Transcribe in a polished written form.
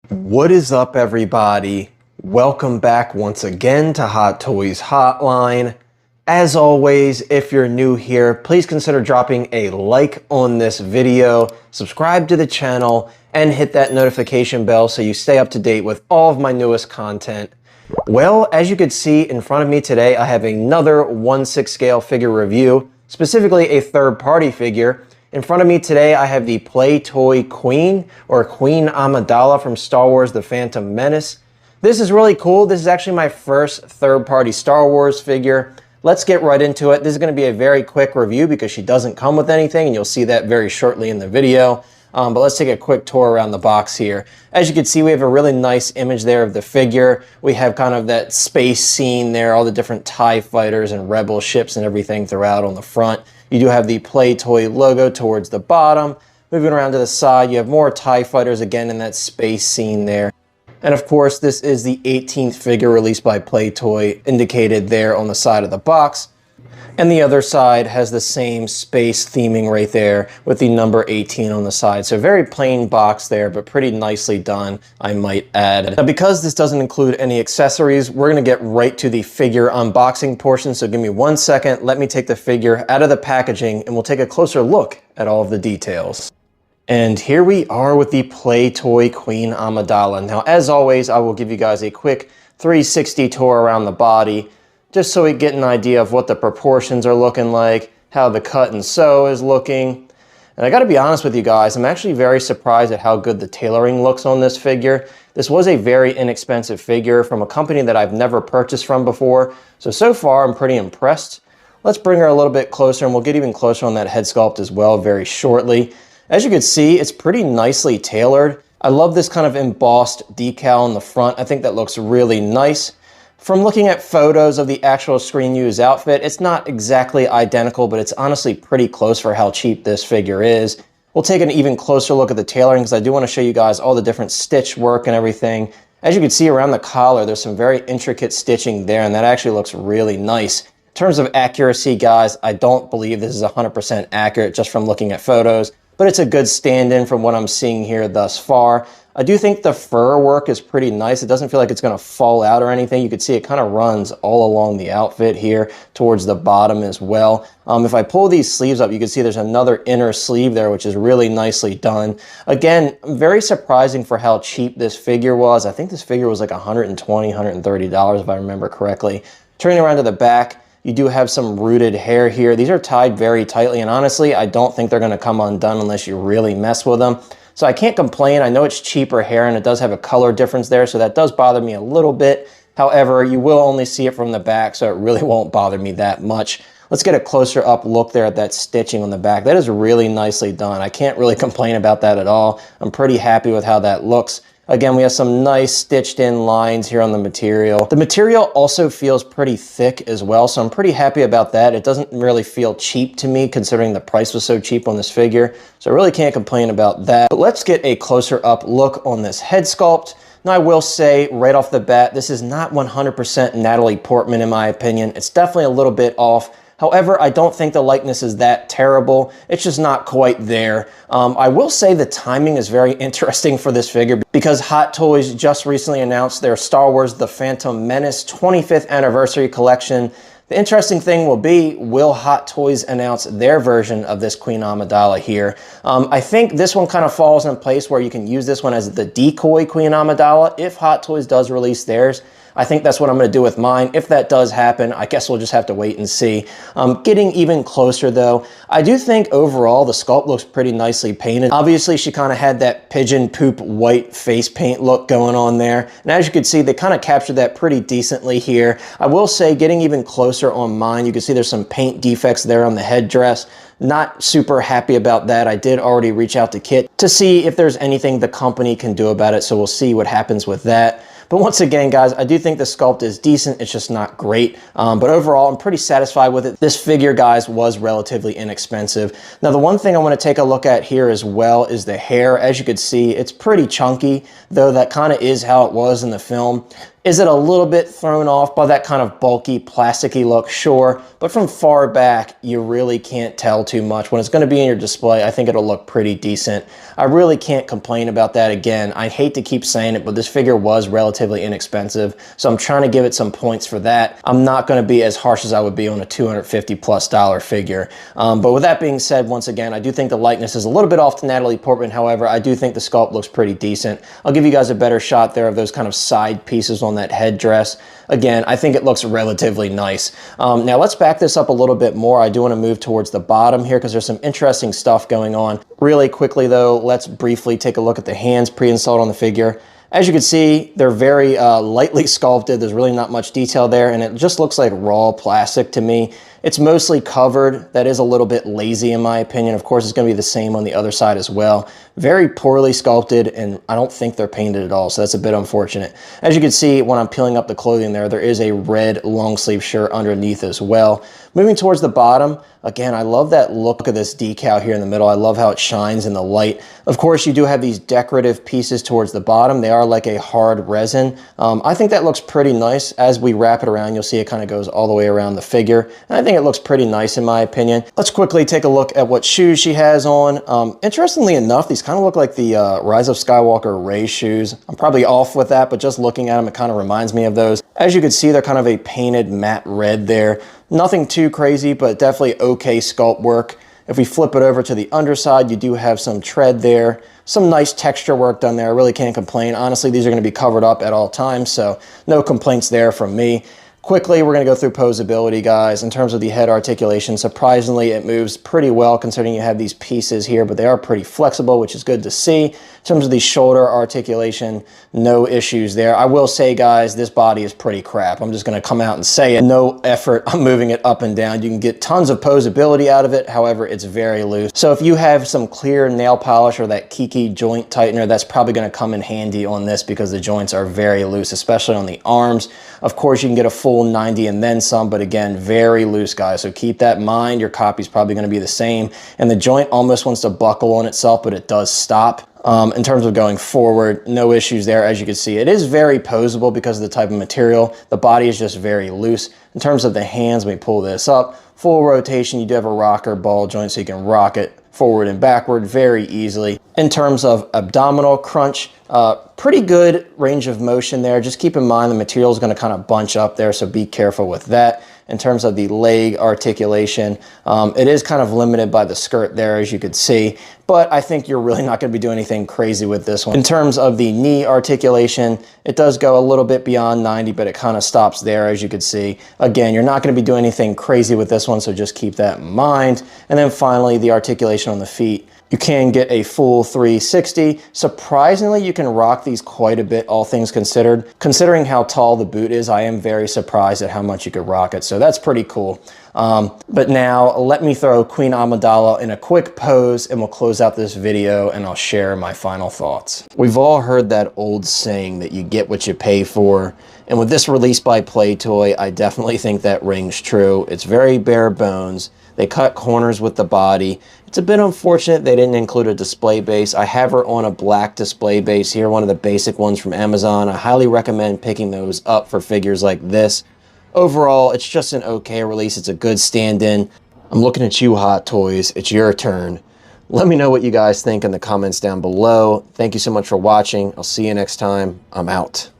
What is up, everybody? Welcome back once again to Hot Toys Hotline. As always, if you're new here, please consider dropping a like on this video, subscribe to the channel, and hit that notification bell so you stay up to date with all of my newest content. Well, as you can see in front of me today, I have another 1/6 scale figure review, specifically a third-party figure. In front of me today, I have the Play Toy Queen, or Queen Amidala from Star Wars The Phantom Menace. This is really cool. This is actually my first third-party Star Wars figure. Let's get right into it. This is going to be a very quick review because she doesn't come with anything, and you'll see that very shortly in the video. But let's take a quick tour around the box here. As you can see, we have a really nice image there of the figure. We have kind of that space scene there, all the different TIE fighters and Rebel ships and everything throughout on the front. You do have the Play Toy logo towards the bottom. Moving around to the side, you have more TIE fighters again in that space scene there. And of course, this is the 18th figure released by Play Toy, indicated there on the side of the box. And the other side has the same space theming right there with the number 18 on the side. So very plain box there, but pretty nicely done, I might add. Now, because this doesn't include any accessories, we're gonna get right to the figure unboxing portion. So give me 1 second, let me take the figure out of the packaging and we'll take a closer look at all of the details. And here we are with the Play Toy Queen Amidala. Now, as always, I will give you guys a quick 360 tour around the body, just so we get an idea of what the proportions are looking like, how the cut and sew is looking. And I gotta be honest with you guys, I'm actually very surprised at how good the tailoring looks on this figure. This was a very inexpensive figure from a company that I've never purchased from before. So far I'm pretty impressed. Let's bring her a little bit closer and we'll get even closer on that head sculpt as well very shortly. As you can see, it's pretty nicely tailored. I love this kind of embossed decal on the front. I think that looks really nice. From looking at photos of the actual screen used outfit, it's not exactly identical, but it's honestly pretty close for how cheap this figure is. We'll take an even closer look at the tailoring because I do want to show you guys all the different stitch work and everything. As you can see around the collar, there's some very intricate stitching there, and that actually looks really nice. In terms of accuracy, guys, I don't believe this is 100% accurate just from looking at photos, but it's a good stand-in from what I'm seeing here thus far. I do think the fur work is pretty nice. It doesn't feel like it's going to fall out or anything. You can see it kind of runs all along the outfit here towards the bottom as well. If I pull these sleeves up, you can see there's another inner sleeve there, which is really nicely done. Again, very surprising for how cheap this figure was. I think this figure was like $120, $130 if I remember correctly. Turning around to the back, you do have some rooted hair here. These are tied very tightly, and honestly, I don't think they're going to come undone unless you really mess with them. So I can't complain. I know it's cheaper hair and it does have a color difference there, so that does bother me a little bit. However, you will only see it from the back, so it really won't bother me that much. Let's get a closer up look there at that stitching on the back. That is really nicely done. I can't really complain about that at all. I'm pretty happy with how that looks. Again, we have some nice stitched in lines here on the material. The material also feels pretty thick as well, so I'm pretty happy about that. It doesn't really feel cheap to me considering the price was so cheap on this figure, so I really can't complain about that. But let's get a closer up look on this head sculpt. Now, I will say right off the bat, this is not 100% Natalie Portman in my opinion. It's definitely a little bit off. However, I don't think the likeness is that terrible. It's just not quite there. I will say the timing is very interesting for this figure because Hot Toys just recently announced their Star Wars The Phantom Menace 25th anniversary collection. The interesting thing will be, will Hot Toys announce their version of this Queen Amidala here? I think this one kind of falls in place where you can use this one as the decoy Queen Amidala if Hot Toys does release theirs. I think that's what I'm going to do with mine. If that does happen, I guess we'll just have to wait and see. Getting even closer though, I do think overall the sculpt looks pretty nicely painted. Obviously, she kind of had that pigeon poop white face paint look going on there. And as you can see, they kind of captured that pretty decently here. I will say, getting even closer on mine, you can see there's some paint defects there on the headdress. Not super happy about that. I did already reach out to Kit to see if there's anything the company can do about it, so we'll see what happens with that. But once again, guys, I do think the sculpt is decent. It's just not great. But overall, I'm pretty satisfied with it. This figure, guys, was relatively inexpensive. Now, the one thing I want to take a look at here as well is the hair. As you can see, it's pretty chunky, though that kind of is how it was in the film. Is it a little bit thrown off by that kind of bulky, plasticky look? Sure, but from far back, you really can't tell too much. When it's going to be in your display, I think it'll look pretty decent. I really can't complain about that. Again, I hate to keep saying it, but this figure was relatively inexpensive, so I'm trying to give it some points for that. I'm not going to be as harsh as I would be on a $250+ figure. But with that being said, once again, I do think the likeness is a little bit off to Natalie Portman. However, I do think the sculpt looks pretty decent. I'll give you guys a better shot there of those kind of side pieces on that headdress. Again, I think it looks relatively nice. Now let's back this up a little bit more. I do want to move towards the bottom here because there's some interesting stuff going on. Really quickly though, let's briefly take a look at the hands pre-installed on the figure. As you can see, they're very lightly sculpted. There's really not much detail there, and it just looks like raw plastic to me. It's mostly covered. That is a little bit lazy in my opinion. Of course, it's going to be the same on the other side as well. Very poorly sculpted, and I don't think they're painted at all, so that's a bit unfortunate. As you can see, when I'm peeling up the clothing there is a red long sleeve shirt underneath as well. Moving towards the bottom, again, I love that look of this decal here in the middle. I love how it shines in the light. Of course, you do have these decorative pieces towards the bottom. They are like a hard resin. I think that looks pretty nice. As we wrap it around, you'll see it kind of goes all the way around the figure. And I think it looks pretty nice in my opinion. Let's quickly take a look at what shoes she has on. Interestingly enough, these kind of look like the Rise of Skywalker Rey shoes. I'm probably off with that, but just looking at them, it kind of reminds me of those. As you can see, they're kind of a painted matte red there. Nothing too crazy, but definitely okay sculpt work. If we flip it over to the underside, you do have some tread there. Some nice texture work done there. I really can't complain. Honestly, these are going to be covered up at all times, so no complaints there from me. Quickly, we're going to go through posability, guys. In terms of the head articulation, surprisingly, it moves pretty well considering you have these pieces here, but they are pretty flexible, which is good to see. In terms of the shoulder articulation, no issues there. I will say, guys, this body is pretty crap. I'm just going to come out and say it. No effort. I'm moving it up and down. You can get tons of posability out of it. However, it's very loose. So if you have some clear nail polish or that Kiki joint tightener, that's probably going to come in handy on this because the joints are very loose, especially on the arms. Of course, you can get a full 90 and then some, but again, very loose, guys. So keep that in mind. Your copy's probably going to be the same. And the joint almost wants to buckle on itself, but it does stop. In terms of going forward, no issues there. As you can see, it is very posable because of the type of material. The body is just very loose. In terms of the hands, let me pull this up. Full rotation, you do have a rocker ball joint, so you can rock it forward and backward very easily. In terms of abdominal crunch, pretty good range of motion there. Just keep in mind the material is going to kind of bunch up there, so be careful with that. In terms of the leg articulation, it is kind of limited by the skirt there, as you could see, but I think you're really not going to be doing anything crazy with this one. In terms of the knee articulation, it does go a little bit beyond 90, but it kind of stops there, as you could see. Again, you're not going to be doing anything crazy with this one, so just keep that in mind. And then finally, the articulation on the feet. You can get a full 360. Surprisingly, you can rock these quite a bit, all things considered. Considering how tall the boot is, I am very surprised at how much you could rock it, so that's pretty cool. But now, let me throw Queen Amidala in a quick pose, and we'll close out this video, and I'll share my final thoughts. We've all heard that old saying that you get what you pay for, and with this release by Playtoy, I definitely think that rings true. It's very bare bones. They cut corners with the body. It's a bit unfortunate they didn't include a display base. I have her on a black display base here, one of the basic ones from Amazon. I highly recommend picking those up for figures like this. Overall, it's just an okay release. It's a good stand-in. I'm looking at you, Hot Toys. It's your turn. Let me know what you guys think in the comments down below. Thank you so much for watching. I'll see you next time. I'm out.